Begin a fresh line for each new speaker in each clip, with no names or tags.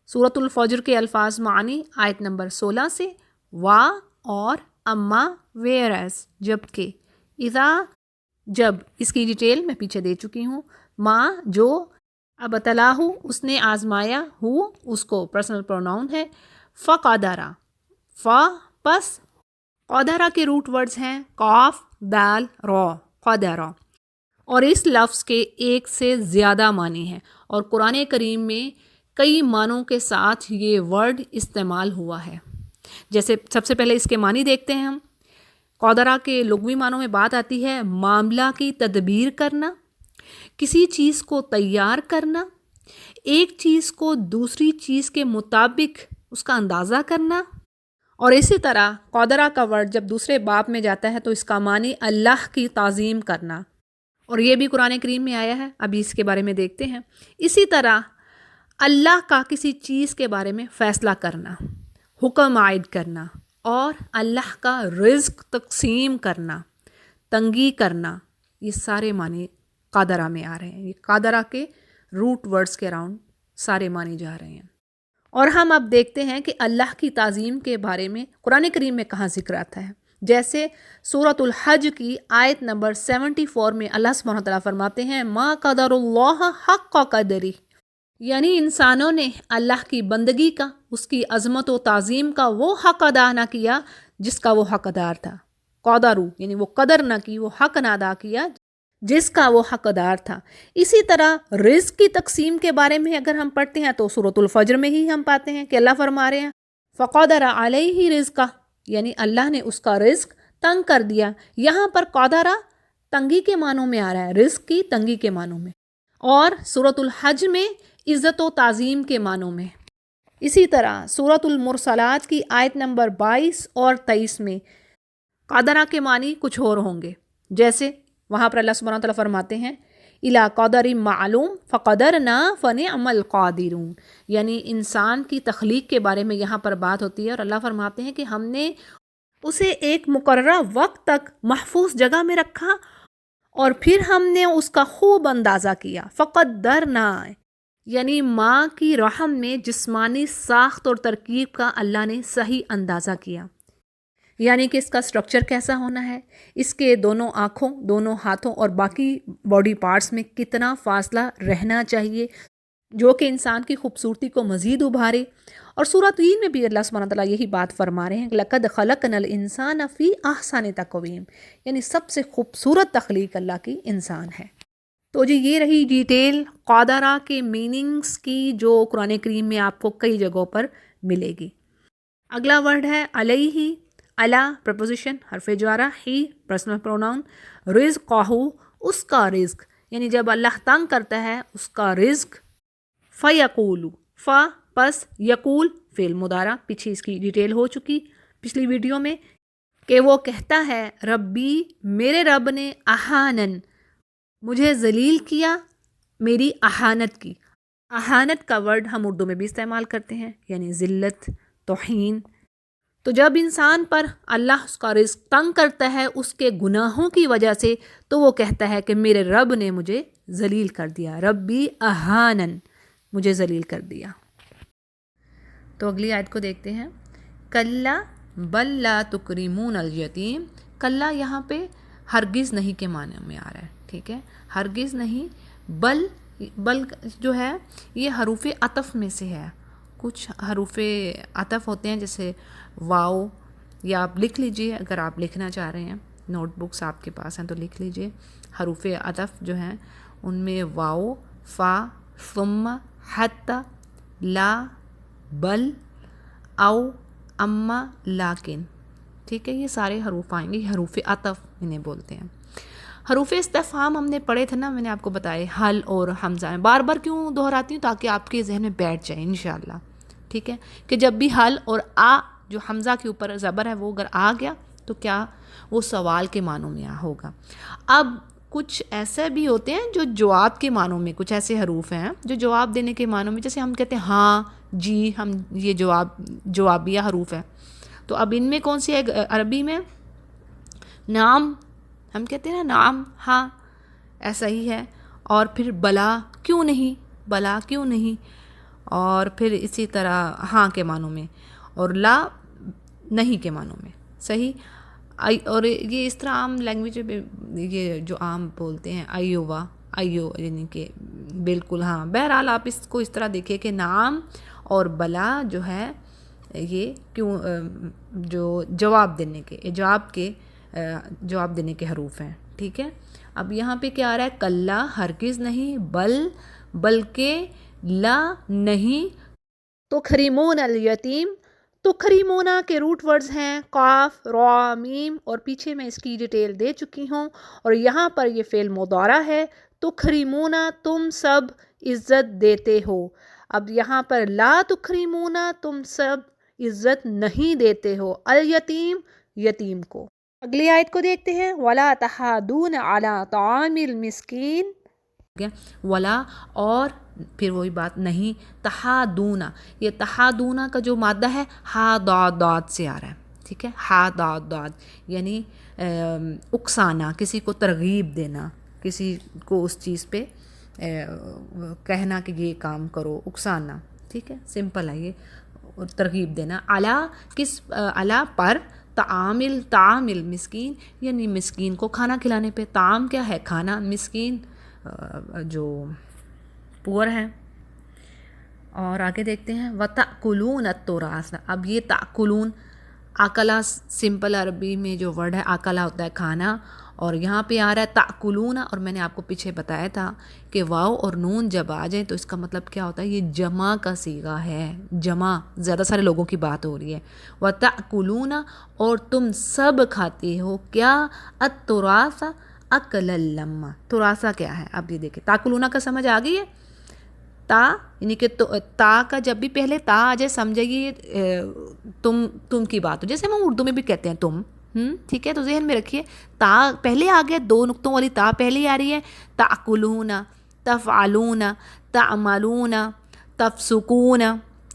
سورۃ الفجر کے الفاظ معنی آیت نمبر 16 سے، وا اور اما ویئر ایز جبکہ، اذا جب، اس کی ڈیٹیل میں پیچھے دے چکی ہوں، ماں جو، ابتلاہ اس نے آزمایا، ہو اس کو پرسنل پروناؤن ہے، فقدرا فا پس قدرا کے روٹ ورڈز ہیں قاف دال را، قدرا، اور اس لفظ کے ایک سے زیادہ معنی ہیں اور قرآن کریم میں کئی معنوں کے ساتھ یہ ورڈ استعمال ہوا ہے۔ جیسے سب سے پہلے اس کے معنی دیکھتے ہیں ہم۔ قدرہ کے لغوی معنوں میں بات آتی ہے معاملہ کی تدبیر کرنا، کسی چیز کو تیار کرنا، ایک چیز کو دوسری چیز کے مطابق اس کا اندازہ کرنا، اور اسی طرح قدرہ کا ورڈ جب دوسرے باب میں جاتا ہے تو اس کا معنی اللہ کی تعظیم کرنا، اور یہ بھی قرآن کریم میں آیا ہے، ابھی اس کے بارے میں دیکھتے ہیں۔ اسی طرح اللہ کا کسی چیز کے بارے میں فیصلہ کرنا، حکم عائد کرنا، اور اللہ کا رزق تقسیم کرنا، تنگی کرنا، یہ سارے معنی قادرہ میں آ رہے ہیں۔ یہ قادرہ کے روٹ ورڈز کے اراؤنڈ سارے معنی جا رہے ہیں۔ اور ہم اب دیکھتے ہیں کہ اللہ کی تعظیم کے بارے میں قرآن کریم میں کہاں ذکر آتا ہے۔ جیسے سورۃ الحج کی آیت نمبر 74 میں اللہ سبحانہ وتعالیٰ فرماتے ہیں ما قدر اللہ حق قدری، یعنی انسانوں نے اللہ کی بندگی کا، اس کی عظمت و تعظیم کا وہ حق ادا نہ کیا جس کا وہ حقدار تھا۔ قدرو یعنی وہ قدر نہ کی، وہ حق نہ ادا کیا جس کا وہ حقدار تھا۔ اسی طرح رزق کی تقسیم کے بارے میں اگر ہم پڑھتے ہیں تو سورۃ الفجر میں ہی ہم پاتے ہیں کہ اللہ فرما رہے ہیں فقدر علیہ رزقہ، یعنی اللہ نے اس کا رزق تنگ کر دیا۔ یہاں پر قدرہ تنگی کے معنوں میں آ رہا ہے، رزق کی تنگی کے معنوں میں، اور سورۃ الحج میں عزت و تعظیم کے معنوں میں۔ اسی طرح سورۃ المرسلات کی آیت نمبر 22 اور 23 میں قدرہ کے معنی کچھ اور ہوں گے۔ جیسے وہاں پر اللہ سبحانہ وتعالیٰ فرماتے ہیں اِلیٰ قدر معلوم فقدرنا فنعم القادرون، یعنی انسان کی تخلیق کے بارے میں یہاں پر بات ہوتی ہے، اور اللہ فرماتے ہیں کہ ہم نے اسے ایک مقررہ وقت تک محفوظ جگہ میں رکھا اور پھر ہم نے اس کا خوب اندازہ کیا۔ فقدرنا یعنی ماں کی رحم میں جسمانی ساخت اور ترکیب کا اللہ نے صحیح اندازہ کیا، یعنی کہ اس کا سٹرکچر کیسا ہونا ہے، اس کے دونوں آنکھوں، دونوں ہاتھوں اور باقی باڈی پارٹس میں کتنا فاصلہ رہنا چاہیے جو کہ انسان کی خوبصورتی کو مزید ابھارے۔ اور سورۃ تین میں بھی اللہ سبحانہ تعالیٰ یہی بات فرما رہے ہیں لَقَدْ خَلَقْنَا الْإِنسَانَ فِي أَحْسَنِ تَقْوِيمٍ، یعنی سب سے خوبصورت تخلیق اللہ کی انسان ہے۔ تو جی یہ رہی ڈیٹیل قادرہ کے میننگز کی جو قرآن کریم میں آپ کو کئی جگہوں پر ملے گی۔ اگلا ورڈ ہے علیہ، علا پرپوزیشن حرف جارہ، ہی پرسنل پروناؤن، رزقہ اس کا رزق، یعنی جب اللہ تنگ کرتا ہے اس کا رزق، فیقول فا پس یقول فعل مضارع، پیچھے اس کی ڈیٹیل ہو چکی پچھلی ویڈیو میں کہ وہ کہتا ہے ربی میرے رب نے احانن مجھے ذلیل کیا، میری احانت کی۔ احانت کا ورڈ ہم اردو میں بھی استعمال کرتے ہیں، یعنی ذلت، توہین۔ تو جب انسان پر اللہ اس کا رزق تنگ کرتا ہے اس کے گناہوں کی وجہ سے تو وہ کہتا ہے کہ میرے رب نے مجھے ذلیل کر دیا، ربی احانن مجھے ذلیل کر دیا۔ تو اگلی آیت کو دیکھتے ہیں کلا بل لا تکرمون الیتیم۔ کلا یہاں پہ ہرگز نہیں کے معنی میں آ رہا ہے، ٹھیک ہے، ہرگز نہیں، بل جو ہے یہ حروف عطف میں سے ہے۔ کچھ حروف عطف ہوتے ہیں جیسے واو، یا آپ لکھ لیجئے اگر آپ لکھنا چاہ رہے ہیں، نوٹ بکس آپ کے پاس ہیں تو لکھ لیجئے۔ حروف عطف جو ہیں ان میں واو، فا، ثم، حتی، لا، بل، او، اما، لیکن، ٹھیک ہے، یہ سارے حروف آئیں گے، حروف عطف انہیں بولتے ہیں۔ حروف استفہام ہم نے پڑھے تھے نا، میں نے آپ کو بتائے حل اور حمزہ میں، بار بار کیوں دہراتی ہوں تاکہ آپ کے ذہن میں بیٹھ جائے انشاءاللہ، ٹھیک ہے، کہ جب بھی حل اور آ جو حمزہ کے اوپر زبر ہے وہ اگر آ گیا تو کیا وہ سوال کے معنوں میں ہوگا۔ اب کچھ ایسے بھی ہوتے ہیں جو جواب کے معنوں میں، کچھ ایسے حروف ہیں جو جواب دینے کے معنوں میں، جیسے ہم کہتے ہیں ہاں جی، ہم یہ جوابیہ حروف ہیں۔ تو اب ان میں کون سی ہے؟ عربی میں نام، ہم کہتے ہیں نا نام، ہاں ایسا ہی ہے، اور پھر بلا کیوں نہیں، بلا کیوں نہیں، اور پھر اسی طرح ہاں کے معنوں میں، اور لا نہیں کے معنوں میں، صحیح. اور یہ اس طرح عام لینگویج میں یہ جو عام بولتے ہیں ایوہ، ایو یعنی کہ بالکل ہاں. بہرحال آپ اس کو اس طرح دیکھیں کہ نعم اور بلا جو ہے یہ کیوں جو جواب دینے کے اجاب کے جواب دینے کے حروف ہیں. ٹھیک ہے. اب یہاں پہ کیا آ رہا ہے؟ کلا ہرگز نہیں، بلکہ لا نہیں. تکرمون الیتیم، تکریمونا کے روٹ ورڈز ہیں قاف، را، میم، اور پیچھے میں اس کی ڈیٹیل دے چکی ہوں. اور یہاں پر یہ فعل مضارع ہے. تکریمونا تم سب عزت دیتے ہو. اب یہاں پر لا تکریمونا تم سب عزت نہیں دیتے ہو الیتیم، یتیم کو. اگلی آیت کو دیکھتے ہیں. وَلَا تَحَاضُونَ عَلَىٰ طَعَامِ الْمِسْكِينِ. ولا اور پھر وہی بات نہیں، تحادونا. یہ تحادونا کا جو مادہ ہے ہا داد داد سے آ رہا ہے. ٹھیک ہے. ہا داد داد یعنی اکسانا، کسی کو ترغیب دینا، کسی کو اس چیز پہ کہنا کہ یہ کام کرو، اکسانا. ٹھیک ہے. سمپل ہے یہ، ترغیب دینا. علا کس، علا پر، طعام المسکین یعنی مسکین کو کھانا کھلانے پہ. طعام کیا ہے؟ کھانا. مسکین جو پور ہیں. اور آگے دیکھتے ہیں. وَتَأْكُلُونَ التُّرَاثَ. اب یہ تأکلون، اکلا سمپل عربی میں جو ورڈ ہے اکلا ہوتا ہے کھانا، اور یہاں پہ آ رہا ہے تأکلون. اور میں نے آپ کو پیچھے بتایا تھا کہ واو اور نون جب آ جائیں تو اس کا مطلب کیا ہوتا ہے؟ یہ جمع کا صیغہ ہے، جمع، زیادہ سارے لوگوں کی بات ہو رہی ہے. وَتَأْكُلُونَ اور تم سب کھاتے ہو کیا؟ التُّرَاثَ اکلا لما. تراثہ کیا ہے؟ اب یہ دیکھیں. تاکلونا کا سمجھ آ گئی ہے؟ تا یعنی کہ تا کا جب بھی پہلے تا آ جائے سمجھائیے تم کی بات ہو، جیسے ہم اردو میں بھی کہتے ہیں تم. ٹھیک ہے. تو ذہن میں رکھیے تا پہلے آ گیا، دو نقطوں والی تا پہلے آ رہی ہے. تاکلون، تفعلون، تعملون، تفسقون،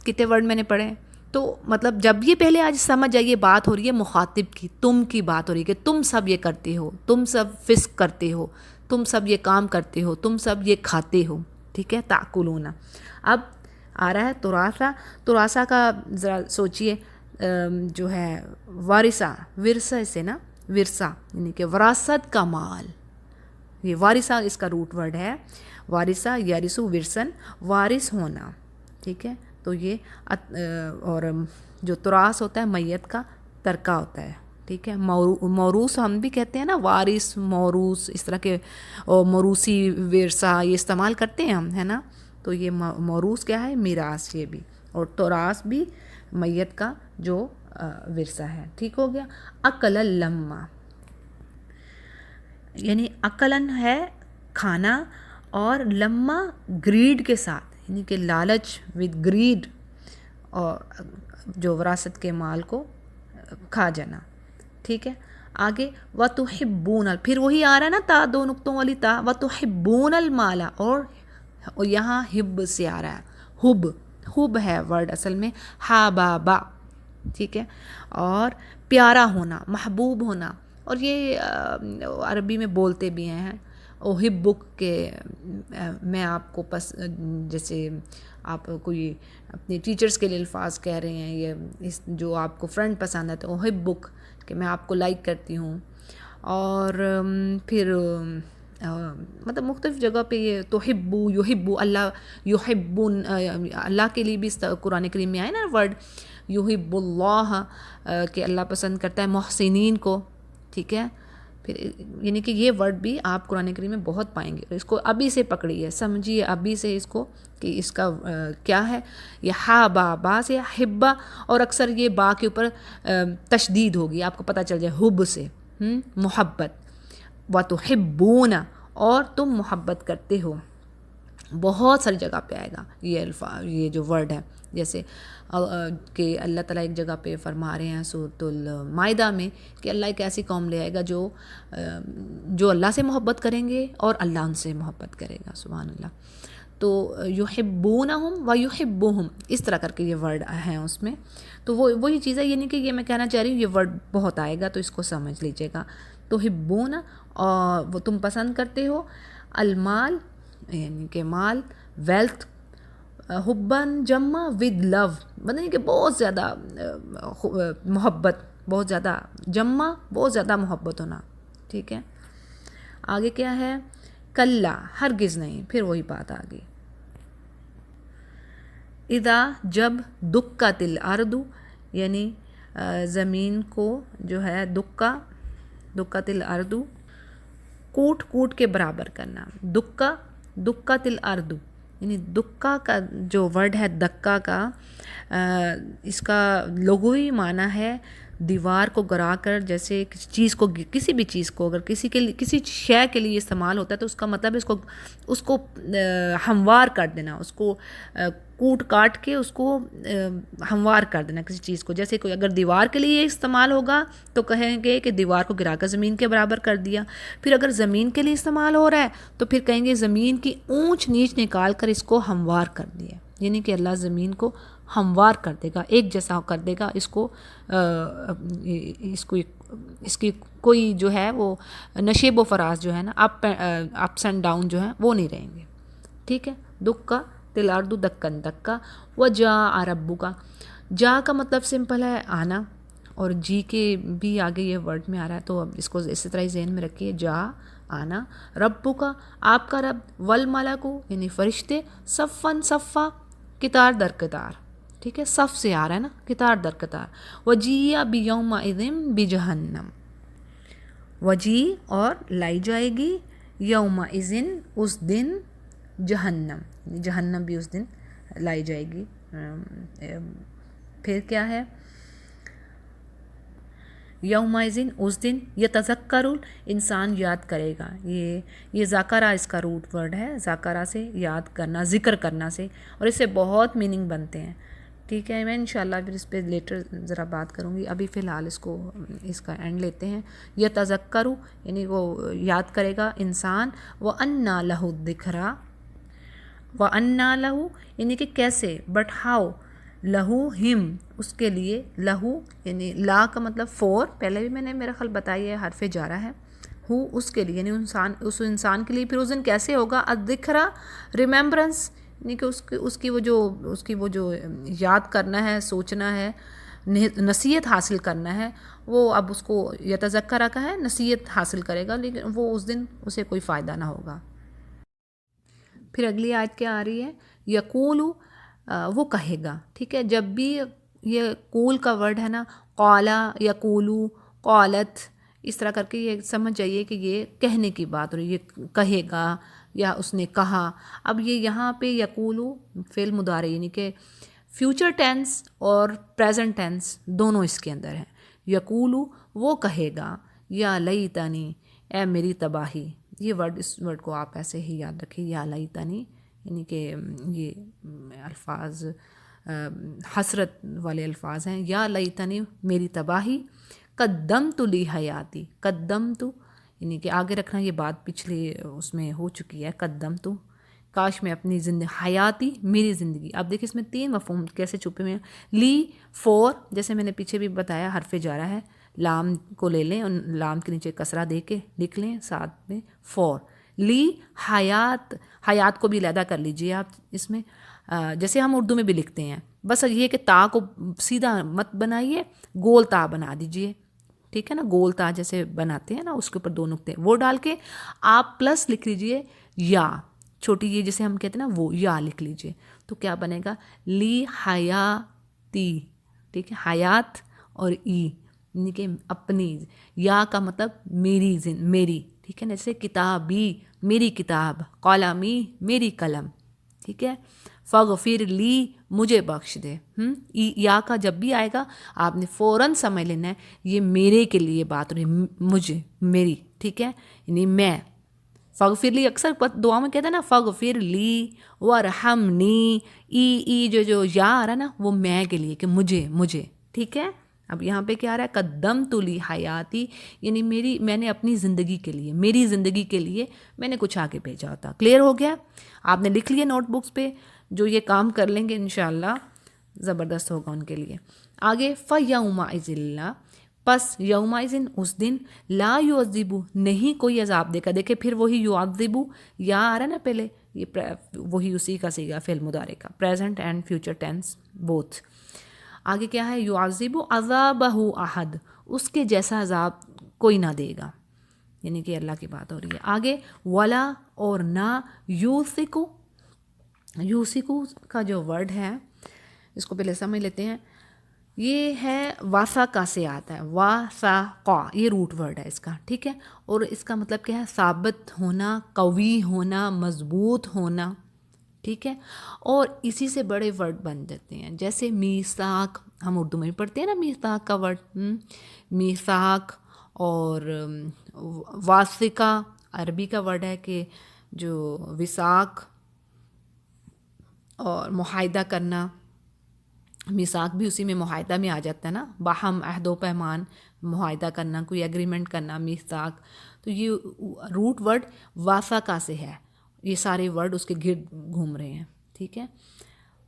کتنے ورڈ میں نے پڑھے. تو مطلب جب یہ پہلے آج سمجھ جائیے بات ہو رہی ہے مخاطب کی، تم کی بات ہو رہی ہے کہ تم سب یہ کرتے ہو، تم سب فسق کرتے ہو، تم سب یہ کام کرتے ہو، تم سب یہ کھاتے ہو. ٹھیک ہے. تاکلون. اب آ رہا ہے تراثہ. تراثہ کا ذرا سوچئے جو ہے وارثہ، ورثہ سے نا، ورثہ یعنی کہ وراثت کا مال. یہ وارثہ اس کا روٹ ورڈ ہے. وارثہ یارثو ورثن، وارث ہونا. ٹھیک ہے. تو یہ اور جو تراث ہوتا ہے میت کا ترکہ ہوتا ہے. ٹھیک ہے. موروث ہم بھی کہتے ہیں نا، وارث، موروث، اس طرح کے موروثی ورثہ یہ استعمال کرتے ہیں ہم، ہے نا. تو یہ موروث کیا ہے؟ میراث. یہ بھی، اور تراث بھی میت کا جو ورثہ ہے. ٹھیک ہو گیا. اکل لما یعنی اکلن ہے کھانا، اور لما گریڈ کے ساتھ، یعنی کہ لالچ ود گریڈ، اور جو وراثت کے مال کو کھا جانا. ٹھیک ہے. آگے وَتُحِبُّونَ، پھر وہی آ رہا ہے نا تا، دو نقطوں والی تا. وَتُحِبُّونَ الْمَالَ، اور یہاں ہب سے آ رہا ہے. ہب ہے ورڈ اصل میں، ہا با با. ٹھیک ہے. اور پیارا ہونا، محبوب ہونا. اور یہ عربی میں بولتے بھی ہیں احبک کے میں آپ کو جیسے آپ کوئی اپنے ٹیچرز کے لیے الفاظ کہہ رہے ہیں، یہ جو آپ کو فرینڈ پسند ہے تو احبک کہ میں آپ کو لائک کرتی ہوں. اور پھر مطلب مختلف جگہ پہ یہ تحبو، یحبو، اللہ یحبون، اللہ کے لیے بھی قرآن کریم میں آئے نا ورڈ یحب اللہ، کہ اللہ پسند کرتا ہے محسنین کو. ٹھیک ہے. پھر یعنی کہ یہ ورڈ بھی آپ قرآن کریم میں بہت پائیں گے. اس کو ابھی سے پکڑیے، سمجھیے ابھی سے اس کو کہ اس کا کیا ہے. یہ ہا با، با سے حبا، اور اکثر یہ با کے اوپر تشدید ہوگی، آپ کو پتہ چل جائے حب سے محبت. وَتُحِبُّونَ اور تم محبت کرتے ہو. بہت ساری جگہ پہ آئے گا یہ جو ورڈ ہے. جیسے کہ اللہ تعالیٰ ایک جگہ پہ فرما رہے ہیں سورۃ المائدہ میں کہ اللہ ایک ایسی قوم لے آئے گا جو اللہ سے محبت کریں گے اور اللہ ان سے محبت کرے گا. سبحان اللہ. تو یحبونہم و یحبوہم، اس طرح کر کے یہ ورڈ ہیں اس میں. تو وہی چیز ہے، یعنی کہ یہ میں کہنا چاہ رہی ہوں یہ ورڈ بہت آئے گا تو اس کو سمجھ لیجیے گا. تو حبون، اور وہ تم پسند کرتے ہو، المال یعنی کہ مال، ویلتھ، حبن جمع ود لو، مطلب کہ بہت زیادہ محبت، بہت زیادہ جمع، بہت زیادہ محبت ہونا. ٹھیک ہے. آگے کیا ہے؟ کلا، ہرگز نہیں، پھر وہی بات آ گئی. اذا، جب، دکت الارض، یعنی زمین کو جو ہے دکت الارض، کوٹ کوٹ کے برابر کرنا. دکت الارض، یعنی دکا کا جو ورڈ ہے دکا کا، اس کا لغوی معنی ہے دیوار کو گرا کر، جیسے کسی چیز کو، کسی بھی چیز کو اگر کسی کے لیے، کسی شے کے لیے استعمال ہوتا ہے تو اس کا مطلب اس کو ہموار کر دینا، اس کو کوٹ کاٹ کے اس کو ہموار کر دینا کسی چیز کو. جیسے کوئی اگر دیوار کے لیے استعمال ہوگا تو کہیں گے کہ دیوار کو گرا کر زمین کے برابر کر دیا. پھر اگر زمین کے لیے استعمال ہو رہا ہے تو پھر کہیں گے زمین کی اونچ نیچ نکال کر اس کو ہموار کر دیا. یعنی کہ اللہ زمین کو ہموار کر دے گا، ایک جیسا کر دے گا، اس کی کوئی جو ہے وہ نشیب و فراز جو ہے نا، اپس اینڈ ڈاؤن جو ہیں وہ نہیں رہیں گے. ٹھیک ہے. دکا تلاردو دکن دکا. وجاء ربک، جا کا مطلب سمپل ہے آنا، اور جی کے بھی آگے یہ ورڈ میں آ رہا ہے تو اب اس کو اسی طرح ہی ذہن میں رکھیے. جا آنا، ربک آپ کا رب، والملک یعنی فرشتے، صفن صفا، قطار در قطار. ٹھیک ہے. صف سے آ رہا ہے نا، قطار در قطار. وجیء بیومئذ بجہنم، وجی اور لائی جائے گی، یومئذ اس دن، جہنم، جہنم بھی اس دن لائی جائے گی. پھر کیا ہے؟ یومئذ اس دن، یتذکر انسان یاد کرے گا. یہ ذاکرہ اس کا روٹ ورڈ ہے، ذاکرہ سے یاد کرنا، ذکر کرنا سے، اور اس سے بہت میننگ بنتے ہیں. ٹھیک ہے. میں انشاءاللہ پھر اس پہ لیٹر ذرا بات کروں گی. ابھی فی الحال اس کا اینڈ لیتے ہیں. یتذکر یعنی وہ یاد کرے گا انسان. وَأَنَّا لَهُ الذِّكْرَىٰ، وَأَنَّا لَهُ یعنی کہ کیسے، بٹ ہاؤ، لہو ہم اس کے لیے، لہو یعنی لا کا مطلب فور، پہلے بھی میں نے میرا خیال بتائی ہے، حرف جارہ ہے. ہو اس کے لیے، یعنی اس انسان کے لیے پھر اس دن کیسے ہوگا؟ الذکرہ، ریممبرنس، یعنی کہ اس کی وہ جو یاد کرنا ہے، سوچنا ہے، نصیحت حاصل کرنا ہے، وہ اب اس کو یتذکرہ کا ہے، نصیحت حاصل کرے گا، لیکن وہ اس دن اسے کوئی فائدہ نہ ہوگا. پھر اگلی آیت کیا آ رہی ہے؟ یقول، وہ کہے گا. ٹھیک ہے. جب بھی یہ قول کا ورڈ ہے نا، قالا، یقولو، قالت، اس طرح کر کے یہ سمجھ جائیے کہ یہ کہنے کی بات ہو رہی ہے، یہ کہے گا یا اس نے کہا. اب یہ یہاں پہ یقولو فعل مضارع یعنی کہ فیوچر ٹینس اور پریزنٹ ٹینس دونوں اس کے اندر ہیں. یقولو وہ کہے گا، یا لیتنی اے میری تباہی. یہ ورڈ، اس ورڈ کو آپ ایسے ہی یاد رکھیں، یا لیتنی، یعنی کہ یہ الفاظ حسرت والے الفاظ ہیں. یا لیتنی میری تباہی، قدمت لی حیاتی، قدمت یعنی کہ آگے رکھنا، یہ بات پچھلے اس میں ہو چکی ہے. قدمت کاش میں اپنی زندگی، حیاتی میری زندگی. اب دیکھیں اس میں 3 مفہوم کیسے چھپے ہوئے ہیں. لی فور، جیسے میں نے پیچھے بھی بتایا حرف جارہ ہے، لام کو لے لیں اور لام کے نیچے کسرہ دے کے لکھ لیں ساتھ میں فور. لی حیات، حیات کو بھی علیحدہ کر لیجئے آپ اس میں، جیسے ہم اردو میں بھی لکھتے ہیں. بس یہ کہ تا کو سیدھا مت بنائیے، گول تا بنا دیجئے. ٹھیک ہے نا، گول تا جیسے بناتے ہیں نا، اس کے اوپر 2 نقطے وہ ڈال کے آپ پلس لکھ لیجئے، یا چھوٹی یہ جیسے ہم کہتے ہیں نا وہ، یا لکھ لیجئے. تو کیا بنے گا؟ لی حیاتی. ٹھیک ہے. حیات اور ای یعنی کہ اپنی، یا کا مطلب میری، میری. ٹھیک ہے نا. جیسے کتابی میری کتاب، قلمی میری قلم. ٹھیک ہے. فغفر لی مجھے بخش دے. یا کا جب بھی آئے گا آپ نے فوراً سمجھ لینا ہے یہ میرے کے لیے بات ہو رہی، مجھے، میری. ٹھیک ہے. یعنی میں. فغفر لی اکثر دعا میں کہتے ہیں نا، فغفر لی ورحمنی، ای جو یا آ رہا ہے نا وہ میں کے لیے، کہ مجھے. ٹھیک ہے. اب یہاں پہ کیا آ رہا ہے؟ قدمت لی حیاتی، یعنی میں نے اپنی زندگی کے لیے، میری زندگی کے لیے میں نے کچھ آگے بھیجا ہوتا. کلیئر ہو گیا؟ آپ نے لکھ لیا نوٹ بکس پہ، جو یہ کام کر لیں گے انشاءاللہ زبردست ہوگا ان کے لیے. آگے فَيَوْمَئِذٍ اللہ، پس یومئذ اس دن، لا یعذب نہیں کوئی عذاب دے گا. دیکھیں پھر وہی یعذب، یا آ رہا ہے نا پہلے، یہ وہی اسی کا سیگا فعل مضارع کا، present and future tennis both. آگے کیا ہے، یعذب عذابہ احد، اس کے جیسا عذاب کوئی نہ دے گا، یعنی کہ اللہ کی بات ہو رہی ہے۔ آگے ولا اور نہ، یوثقو، یوثقو کا جو ورڈ ہے اس کو پہلے سمجھ لیتے ہیں، یہ ہے واسقہ سے آتا ہے، واسقہ، یہ روٹ ورڈ ہے اس کا، ٹھیک ہے، اور اس کا مطلب کیا ہے، ثابت ہونا، قوی ہونا، مضبوط ہونا، ٹھیک ہے، اور اسی سے بڑے ورڈ بن جاتے ہیں، جیسے میثاق، ہم اردو میں بھی پڑھتے ہیں نا میثاق کا ورڈ، میثاق، اور واسقہ عربی کا ورڈ ہے کہ جو وثاق اور معاہدہ کرنا، میثاق بھی اسی میں معاہدہ میں آ جاتا ہے نا، باہم عہد و پیمان، معاہدہ کرنا، کوئی ایگریمنٹ کرنا، میثاق، تو یہ روٹ ورڈ واسقہ سے ہے، یہ سارے ورڈ اس کے گرد گھوم رہے ہیں، ٹھیک ہے،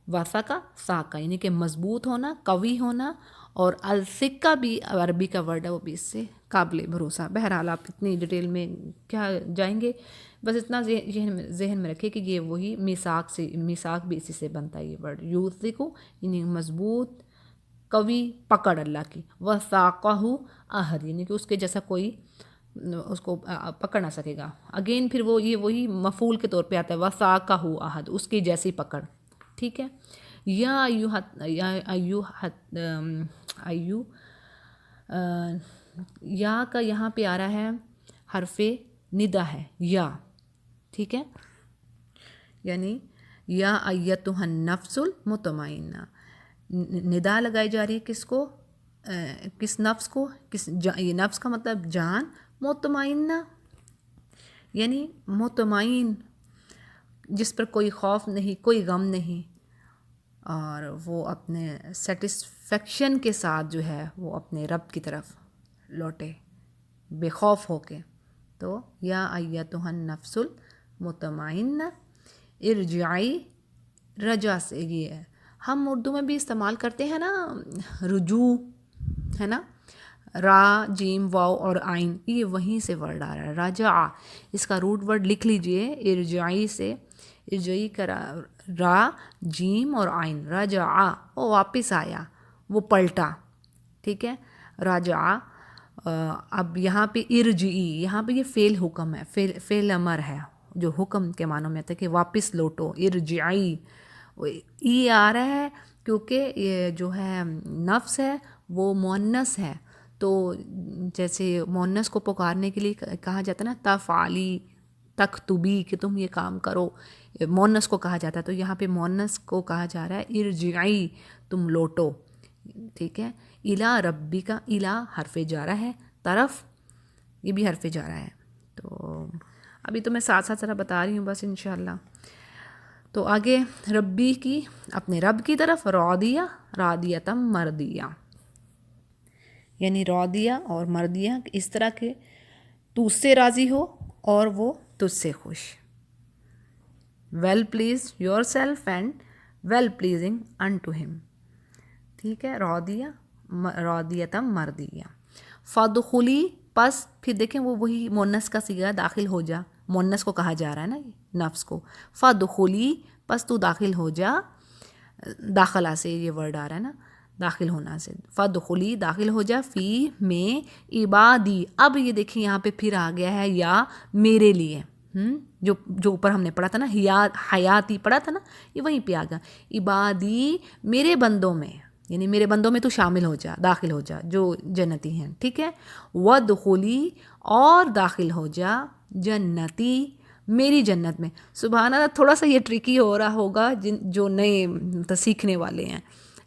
واسقہ ساقہ یعنی کہ مضبوط ہونا، قوی ہونا، اور الثقہ بھی عربی کا ورڈ ہے، وہ بھی اس سے قابل بھروسہ۔ بہرحال آپ اتنی ڈیٹیل میں کیا جائیں گے، بس اتنا ذہن میں رکھے کہ یہ وہی میثاق سے، میثاق بھی اسی سے بنتا ہے یہ ورڈ، یوثقو یعنی مضبوط، قوی پکڑ اللہ کی، وثاقہ احد یعنی کہ اس کے جیسا کوئی اس کو پکڑ نہ سکے گا، اگین پھر وہ یہ وہی مفعول کے طور پہ آتا ہے، وثاقہ احد، اس کی جیسی پکڑ، ٹھیک ہے۔ یا یا کا یہاں پہ آ رہا ہے حرف ندا ہے، یا، ٹھیک ہے، یعنی یا ایتھا النفس المطمئنہ، ندا لگائی جا رہی ہے کس کو، کس نفس کو، یہ نفس کا مطلب جان، مطمئنہ یعنی مطمئن، جس پر کوئی خوف نہیں، کوئی غم نہیں، اور وہ اپنے سیٹسفیکشن کے ساتھ جو ہے وہ اپنے رب کی طرف لوٹے بے خوف ہو کے۔ تو یا ایتھا النفس المطمئنہ ارجعی، رجع سے یہ ہے، ہم اردو میں بھی استعمال کرتے ہیں نا رجوع، ہے نا، را، جیم، واو اور عین، یہ وہیں سے ورڈ آ رہا ہے، رجع، اس کا روٹ ورڈ لکھ لیجئے، ارجعی سے، ارجعی کا را، جیم اور عین، رجع، وہ واپس آیا، وہ پلٹا، ٹھیک ہے، رجع۔ اب یہاں پہ ارجعی، یہاں پہ یہ فعل حکم ہے، فعل امر ہے جو حکم کے معنوں میں آتا ہے کہ واپس لوٹو، ارجعی، ای آ رہا ہے کیونکہ یہ جو ہے نفس ہے وہ مؤنث ہے، تو جیسے مؤنث کو پکارنے کے لیے کہا جاتا ہے نا تفعلی، تکتبی، کہ تم یہ کام کرو، مؤنث کو کہا جاتا ہے، تو یہاں پہ مؤنث کو کہا جا رہا ہے ارجعی، تم لوٹو، ٹھیک ہے۔ الا ربی کا، الا حرف جارہ ہے، طرف یہ بھی حرف جارہ ہے، تو ابھی تو میں ساتھ ساتھ ذرا بتا رہی ہوں بس انشاءاللہ۔ تو آگے ربی کی، اپنے رب کی طرف، راضیہ، راضیتم مردیہ، یعنی راضیہ اور مردیہ اس طرح کے تو اس سے راضی ہو اور وہ تجھ سے خوش، well please yourself and well pleasing unto him, ٹھیک ہے، راضیہ، راضیتم مردیہ۔ فادخلی، پس پھر دیکھیں وہ وہی مؤنث کا صیغہ، داخل ہو جا، مؤنث کو کہا جا رہا ہے نا نفس کو، فادخلی، پس تو داخل ہو جا، داخلہ سے یہ ورڈ آ رہا ہے نا، داخل ہونا سے، فادخلی، داخل ہو جا، فی میں عبادی، اب یہ دیکھیں یہاں پہ پھر آ گیا ہے یا میرے لیے، جو اوپر ہم نے پڑھا تھا نا، حیاتی پڑھا تھا نا، یہ وہیں پہ آ گیا، عبادی میرے بندوں میں، یعنی میرے بندوں میں تو شامل ہو جا، داخل ہو جا جو جنتی ہیں، ٹھیک ہے، وادخلی، اور داخل ہو جا، جنتی، میری جنت میں۔ سبحان اللہ، تھوڑا سا یہ ٹرکی ہو رہا ہوگا جو نئے سیکھنے والے ہیں،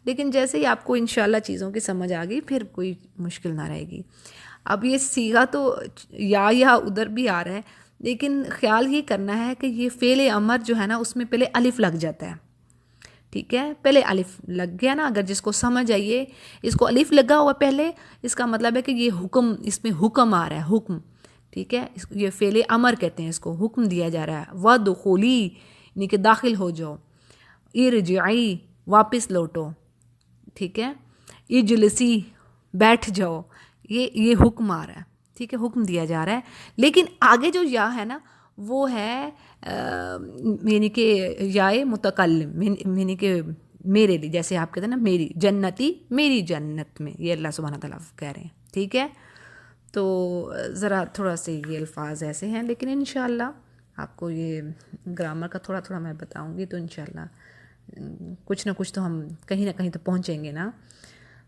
لیکن جیسے ہی آپ کو انشاءاللہ چیزوں کی سمجھ آ گئی پھر کوئی مشکل نہ رہے گی۔ اب یہ صیغہ تو یا ادھر بھی آ رہا ہے، لیکن خیال یہ کرنا ہے کہ یہ فعل امر جو ہے نا اس میں پہلے الف لگ جاتا ہے، ٹھیک ہے، پہلے الف لگ گیا نا، اگر جس کو سمجھ آئیے، اس کو الف لگا ہوا پہلے، اس کا مطلب ہے کہ یہ حکم، اس میں حکم آ رہا ہے، حکم، ٹھیک ہے، یہ فعل امر کہتے ہیں اس کو، حکم دیا جا رہا ہے، وادخلی یعنی کہ داخل ہو جاؤ، ارجعی واپس لوٹو، ٹھیک ہے، اجلسی بیٹھ جاؤ، یہ حکم آ رہا ہے، ٹھیک ہے، حکم دیا جا رہا ہے، لیکن آگے جو یا ہے نا وہ ہے یعنی کہ یائے متکلم، یعنی کہ میرے لیے، جیسے آپ کہتے ہیں نا میری جنتی، میری جنت میں، یہ اللہ سبحانہ تعالیٰ کہہ رہے ہیں. ٹھیک ہے، تو ذرا تھوڑا سے یہ الفاظ ایسے ہیں، لیکن انشاءاللہ آپ کو یہ گرامر کا تھوڑا تھوڑا میں بتاؤں گی، تو انشاءاللہ کچھ نہ کچھ تو ہم کہیں نہ کہیں تو پہنچیں گے نا.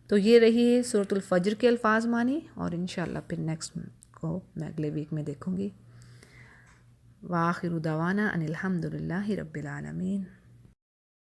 تو یہ رہی سورۃ الفجر کے الفاظ معنی، اور انشاءاللہ پھر نیکسٹ کو میں اگلے ویک میں دیکھوں گی. وآخر دعوانا ان الحمد للہ رب العالمین.